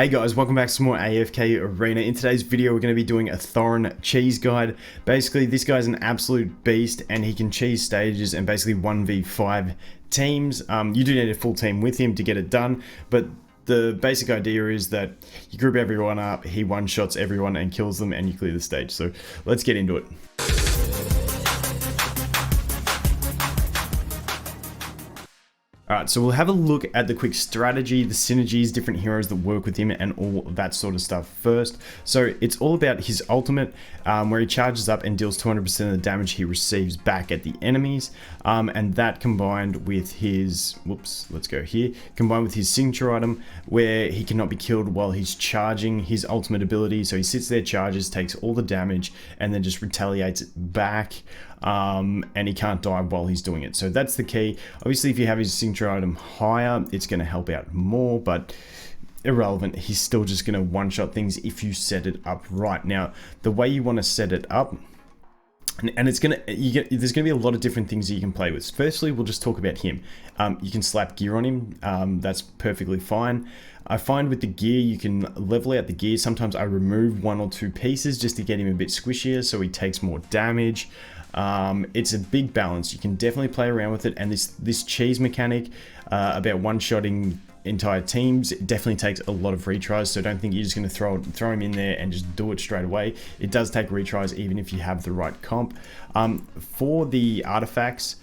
Hey guys, welcome back to some more AFK Arena. In today's video, we're going to be doing a Thoran cheese guide. Basically, this guy's an absolute beast and he can cheese stages and basically 1v5 teams. You do need a full team with him to get it done, but the basic idea is that you group everyone up, he one-shots everyone and kills them, and you clear the stage. So let's get into it. Alright, so we'll have a look at the quick strategy, the synergies, different heroes that work with him, and all that sort of stuff first. So it's all about his ultimate, where he charges up and deals 200% of the damage he receives back at the enemies. And that combined with his, combined with his signature item, where he cannot be killed while he's charging his ultimate ability. So he sits there, charges, takes all the damage, and then just retaliates it back. And he can't die while he's doing it. So that's the key. Obviously, if you have his signature item higher, it's going to help out more, but irrelevant. He's still just going to one-shot things if you set it up right. Now, the way you want to set it up, and it's gonna, there's gonna be a lot of different things that you can play with. Firstly, we'll just talk about him. You can slap gear on him. That's perfectly fine. I find with the gear, you can level out the gear. Sometimes I remove one or two pieces just to get him a bit squishier so he takes more damage. It's a big balance. You can definitely play around with it, and this cheese mechanic about one-shotting entire teams, it definitely takes a lot of retries, so don't think you're just going to throw him in there and just do it straight away. It does take retries even if you have the right comp. For the artifacts,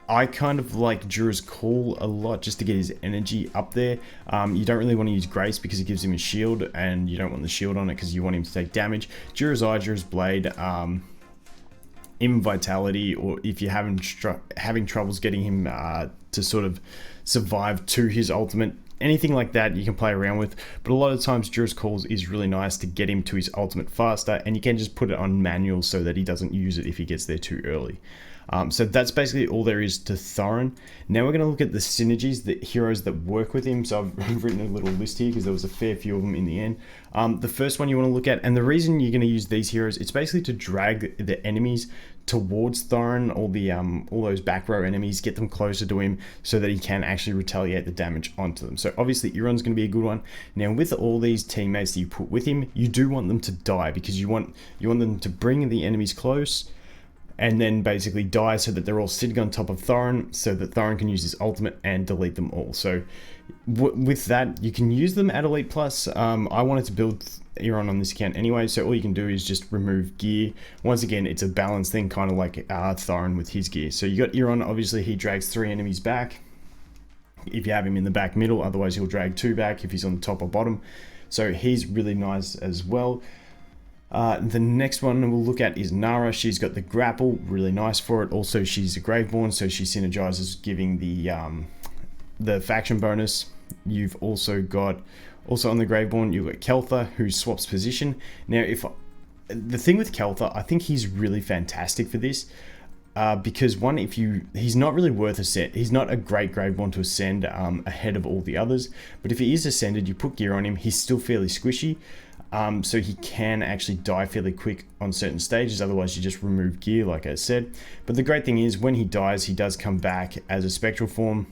I kind of like Jura's Call a lot just to get his energy up there. You don't really want to use Grace because it gives him a shield, and you don't want the shield on it because you want him to take damage. Jura's Eye, Jura's Blade, in Vitality, or if you're having troubles getting him to sort of survive to his ultimate, anything like that you can play around with. But a lot of times Jura's Calls is really nice to get him to his ultimate faster, and you can just put it on manual so that he doesn't use it if he gets there too early. So that's basically all there is to Thoran. Now we're going to look at the synergies, the heroes that work with him. So I've written a little list here because there was a fair few of them in the end. The first one you want to look at, and the reason you're going to use these heroes, it's basically to drag the enemies towards Thoran, all those back row enemies, get them closer to him so that he can actually retaliate the damage onto them. So obviously Euron's going to be a good one. Now with all these teammates that you put with him, you do want them to die because you want them to bring the enemies close and then basically die so that they're all sitting on top of Thoran so that Thoran can use his ultimate and delete them all. So with that, you can use them at Elite Plus. I wanted to build Euron on this account anyway, so all you can do is just remove gear. Once again, it's a balance thing, kind of like Thoran with his gear. So you got Euron, obviously he drags 3 enemies back if you have him in the back middle, otherwise he'll drag 2 back if he's on the top or bottom. So he's really nice as well. The next one we'll look at is Nara. She's got the grapple, really nice for it. Also, she's a Graveborn, so she synergizes, giving the faction bonus. You've also got, on the Graveborn, you've got Keltha, who swaps position. Now, the thing with Keltha, I think he's really fantastic for this. Because one, he's not really worth ascend. He's not a great Graveborn to ascend ahead of all the others. But if he is ascended, you put gear on him, he's still fairly squishy. So he can actually die fairly quick on certain stages, otherwise you just remove gear like I said. But the great thing is when he dies, he does come back as a spectral form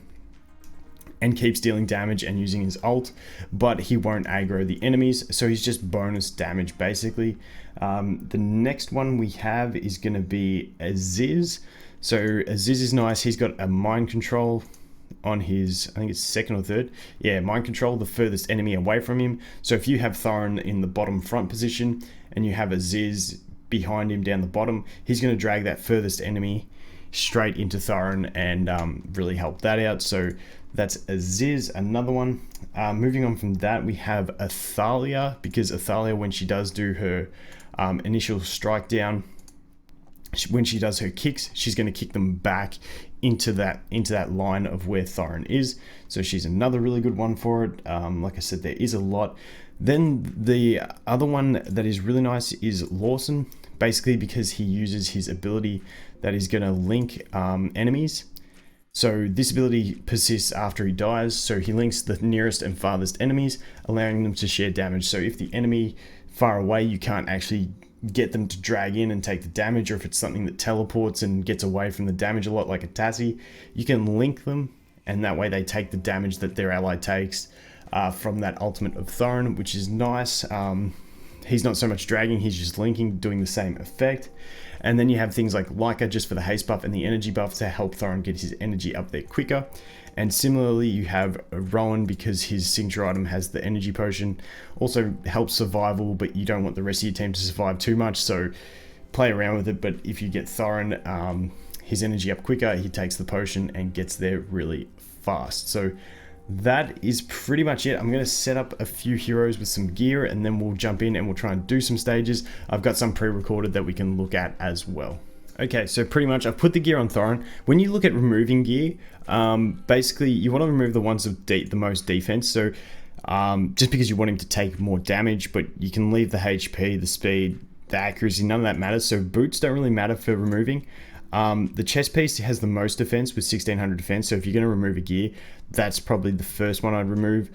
and keeps dealing damage and using his ult, but he won't aggro the enemies, so he's just bonus damage basically. The next one we have is going to be Aziz. So Aziz is nice, he's got a mind control on his, I think it's second or third, yeah, mind control, the furthest enemy away from him. So if you have Thoran in the bottom front position and you have Aziz behind him down the bottom, he's going to drag that furthest enemy straight into Thoran and really help that out. So that's Aziz. Another one, moving on from that, we have Athalia, because Athalia, when she does do her initial strike down, when she does her kicks, she's going to kick them back into that line of where Thoran is. So she's another really good one for it. Like I said, there is a lot. Then the other one that is really nice is Lawson, basically because he uses his ability that is going to link enemies. So this ability persists after he dies, so he links the nearest and farthest enemies, allowing them to share damage. So if the enemy far away, you can't actually get them to drag in and take the damage, or if it's something that teleports and gets away from the damage a lot like a Tassie, you can link them, and that way they take the damage that their ally takes. from that ultimate of Thoran, which is nice. He's not so much dragging, he's just linking, doing the same effect. And then you have things like Leica just for the haste buff and the energy buff to help Thoran get his energy up there quicker. And similarly, you have Rowan because his signature item has the energy potion. Also helps survival, but you don't want the rest of your team to survive too much, so play around with it. But if you get Thoran, his energy up quicker, he takes the potion and gets there really fast. So that is pretty much it. I'm going to set up a few heroes with some gear, and then we'll jump in and we'll try and do some stages. I've got some pre-recorded that we can look at as well. Okay, so pretty much I've put the gear on Thoran. When you look at removing gear, basically you want to remove the ones with the most defense. So just because you want him to take more damage, but you can leave the HP, the speed, the accuracy, none of that matters. So boots don't really matter for removing. The chest piece has the most defense with 1600 defense, so if you're going to remove a gear, that's probably the first one I'd remove.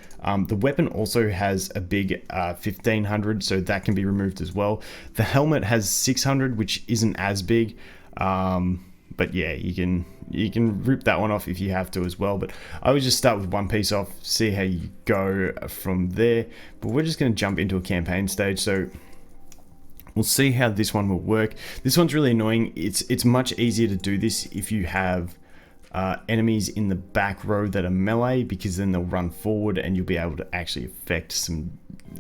The weapon also has a big 1500, so that can be removed as well. The helmet has 600, which isn't as big, but yeah, you can rip that one off if you have to as well. But I would just start with one piece off, see how you go from there. But we're just going to jump into a campaign stage, so we'll see how this one will work. This one's really annoying. It's much easier to do this if you have enemies in the back row that are melee, because then they'll run forward and you'll be able to actually affect some,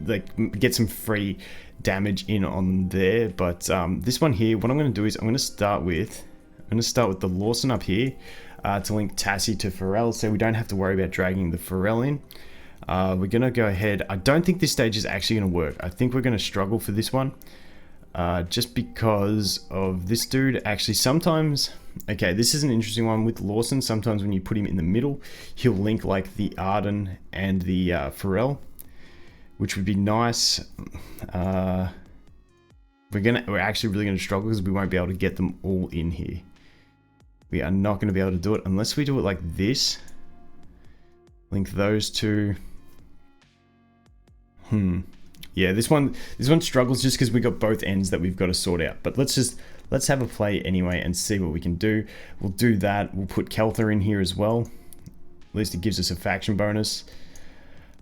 like, get some free damage in on there. But this one here, what I'm going to do is I'm going to start with the Lawson up here to link Tassie to Pharrell, so we don't have to worry about dragging the Pharrell in. We're going to go ahead. I don't think this stage is actually going to work. I think we're going to struggle for this one. Just because of this dude. Actually, sometimes, okay, this is an interesting one with Lawson. Sometimes when you put him in the middle, he'll link like the Arden and the Pharrell, which would be nice. We're actually really gonna struggle because we won't be able to get them all in here. We are not going to be able to do it unless we do it like this. Link those two. Yeah, this one struggles just because we got both ends that we've got to sort out. But let's have a play anyway and see what we can do. We'll do that. We'll put Kelther in here as well. At least it gives us a faction bonus.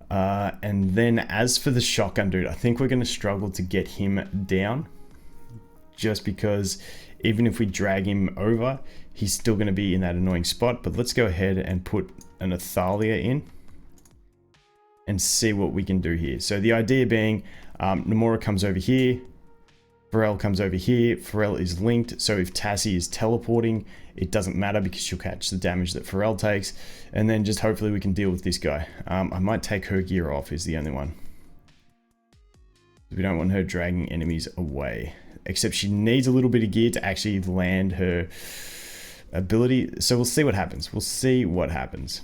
And then as for the shotgun dude, I think we're going to struggle to get him down. Just because even if we drag him over, he's still going to be in that annoying spot. But let's go ahead and put an Athalia in and see what we can do here. So the idea being, Namora comes over here, Pharrell comes over here, Pharrell is linked, so if Tassie is teleporting, it doesn't matter because she'll catch the damage that Pharrell takes, and then just hopefully we can deal with this guy. I might take her gear off, is the only one. We don't want her dragging enemies away, except she needs a little bit of gear to actually land her ability, so we'll see what happens. We'll see what happens.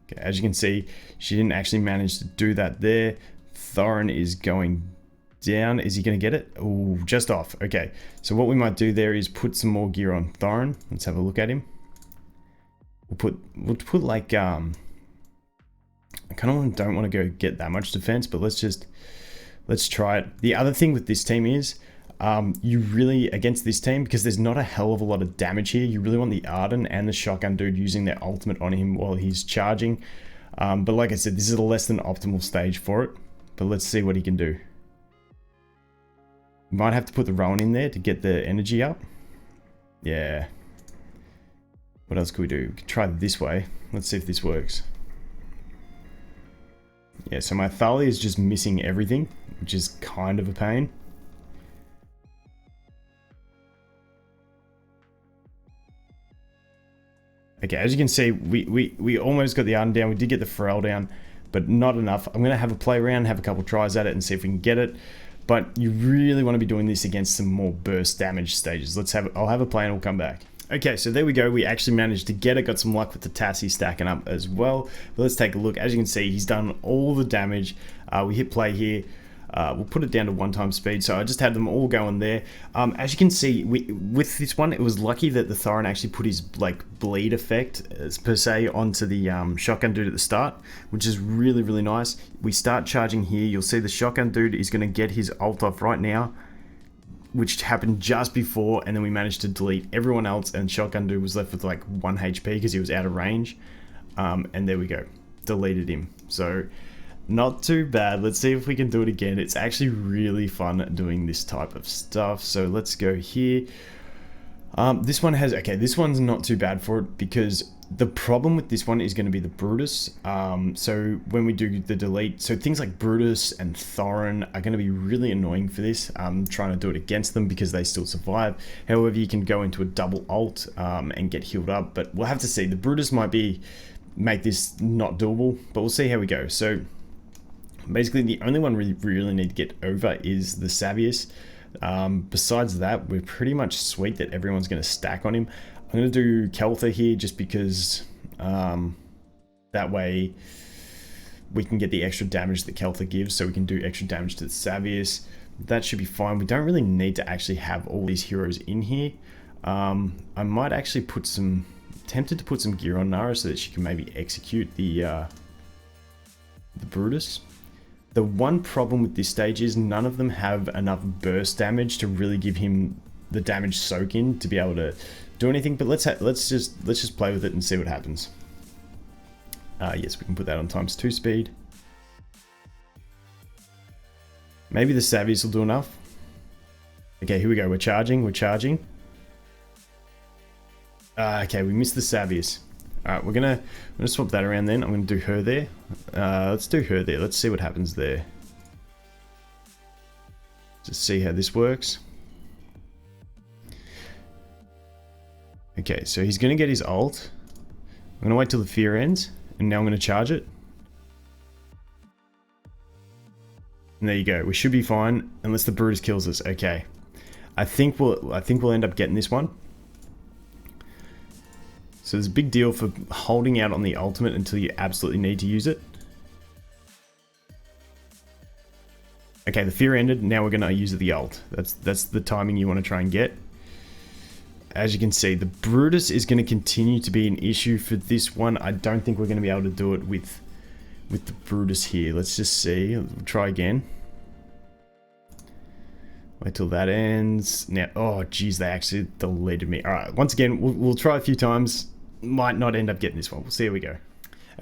Okay, as you can see, she didn't actually manage to do that there. Thoran is going down. Is he going to get it? Oh, just off. Okay, so what we might do there is put some more gear on Thoran. Let's have a look at him. We'll put like I kind of don't want to go get that much defense, but let's try it. The other thing with this team is you really, against this team, because there's not a hell of a lot of damage here, you really want the Arden and the shotgun dude using their ultimate on him while he's charging. But like I said, this is a less than optimal stage for it. But let's see what he can do. Might have to put the Rowan in there to get the energy up. Yeah. What else could we do? We could try this way. Let's see if this works. Yeah, so my Thalia is just missing everything, which is kind of a pain. Okay, as you can see, we almost got the Arden down. We did get the Pharrell down, but not enough. I'm going to have a play around, have a couple tries at it and see if we can get it. But you really want to be doing this against some more burst damage stages. I'll have a play and we'll come back. Okay, so there we go. We actually managed to get it. Got some luck with the Tassie stacking up as well. But let's take a look. As you can see, he's done all the damage. We hit play here. We'll put it down to 1x speed, so I just had them all going there. As you can see, with this one, it was lucky that the Thoran actually put his like bleed effect, per se, onto the shotgun dude at the start, which is really, really nice. We start charging here. You'll see the shotgun dude is going to get his ult off right now, which happened just before, and then we managed to delete everyone else, and shotgun dude was left with like 1 HP because he was out of range. and there we go, deleted him. So not too bad. Let's see if we can do it again. It's actually really fun doing this type of stuff. So let's go here. This one has, okay, this one's not too bad for it, because the problem with this one is going to be the Brutus. So when we do the delete, so things like Brutus and Thoran are going to be really annoying for this. I'm trying to do it against them because they still survive. However, you can go into a double alt and get healed up, but we'll have to see. The Brutus might make this not doable, but we'll see how we go. So basically the only one we really need to get over is the Savius. Besides that, we're pretty much sweet that everyone's going to stack on him. I'm going to do Keltha here just because that way we can get the extra damage that Keltha gives, so we can do extra damage to the Savius. That should be fine. We don't really need to actually have all these heroes in here. I might actually put some, tempted to put some gear on Nara so that she can maybe execute the Brutus. The one problem with this stage is none of them have enough burst damage to really give him the damage soak in to be able to do anything. But let's just play with it and see what happens. Yes, we can put that on ×2 speed. Maybe the Savius will do enough. Okay, here we go. We're charging. Okay, we missed the Savius. Alright, I'm gonna swap that around then. I'm gonna do her there. Let's do her there. Let's see what happens there. Just see how this works. Okay, so he's gonna get his ult. I'm gonna wait till the fear ends, and now I'm gonna charge it. And there you go. We should be fine unless the Brutus kills us. Okay, I think we'll end up getting this one. So there's a big deal for holding out on the ultimate until you absolutely need to use it. Okay, the fear ended. Now we're going to use the ult. That's the timing you want to try and get. As you can see, the Brutus is going to continue to be an issue for this one. I don't think we're going to be able to do it with the Brutus here. Let's just see. We'll try again. Wait till that ends. Now, oh geez, they actually deleted me. All right, once again, we'll try a few times. Might not end up getting this one. We'll see how we go.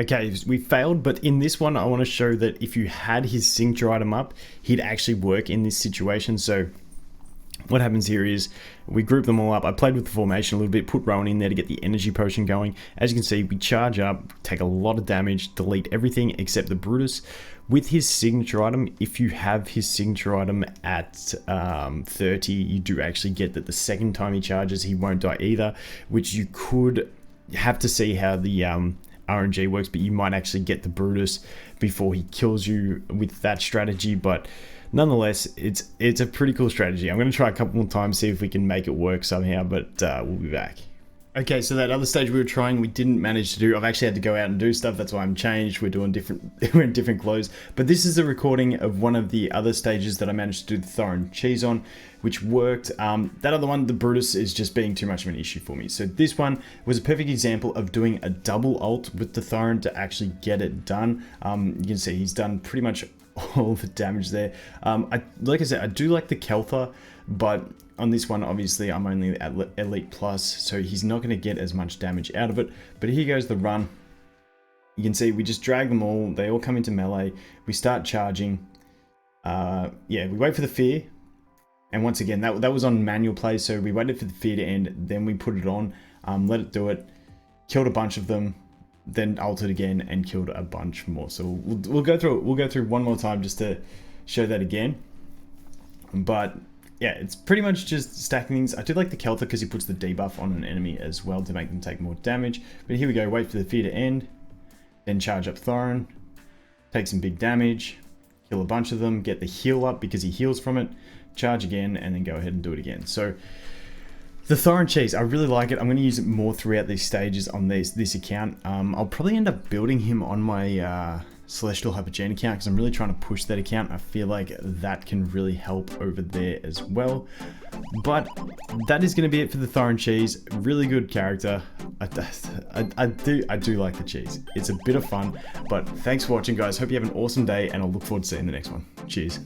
Okay, we failed, but in this one, I want to show that if you had his signature item up, he'd actually work in this situation. So what happens here is we group them all up. I played with the formation a little bit, put Rowan in there to get the energy potion going. As you can see, we charge up, take a lot of damage, delete everything except the Brutus. With his signature item, if you have his signature item at 30, you do actually get that the second time he charges, he won't die either, which you could have to see how the RNG works, but you might actually get the Brutus before he kills you with that strategy. But nonetheless, it's a pretty cool strategy. I'm going to try a couple more times, see if we can make it work somehow, but we'll be back. Okay, so that other stage we were trying, we didn't manage to do. I've actually had to go out and do stuff. That's why I'm changed. We're doing we're in different clothes. But this is a recording of one of the other stages that I managed to do the Thoran cheese on, which worked. That other one, the Brutus, is just being too much of an issue for me. So this one was a perfect example of doing a double ult with the Thoran to actually get it done. You can see he's done pretty much all the damage there. Like I said, I do like the Keltha, but on this one, obviously, I'm only at Elite Plus, so he's not going to get as much damage out of it. But here goes the run. You can see we just drag them all. They all come into melee. We start charging. Yeah, we wait for the fear. And once again, that was on manual play, so we waited for the fear to end. Then we put it on, let it do it. Killed a bunch of them. Then ulted again and killed a bunch more. So we'll go through it. We'll go through one more time just to show that again. But yeah, it's pretty much just stacking things. I do like the Keltha because he puts the debuff on an enemy as well to make them take more damage. But here we go, wait for the fear to end, then charge up Thoran, take some big damage, kill a bunch of them, get the heal up because he heals from it, charge again, and then go ahead and do it again. So the Thoran cheese, I really like it. I'm going to use it more throughout these stages on this account. I'll probably end up building him on my Celestial Hypergene account because I'm really trying to push that account. I feel like that can really help over there as well. But that is going to be it for the Thoran cheese. Really good character. I do like the cheese. It's a bit of fun. But thanks for watching, guys. Hope you have an awesome day, and I'll look forward to seeing the next one. Cheers.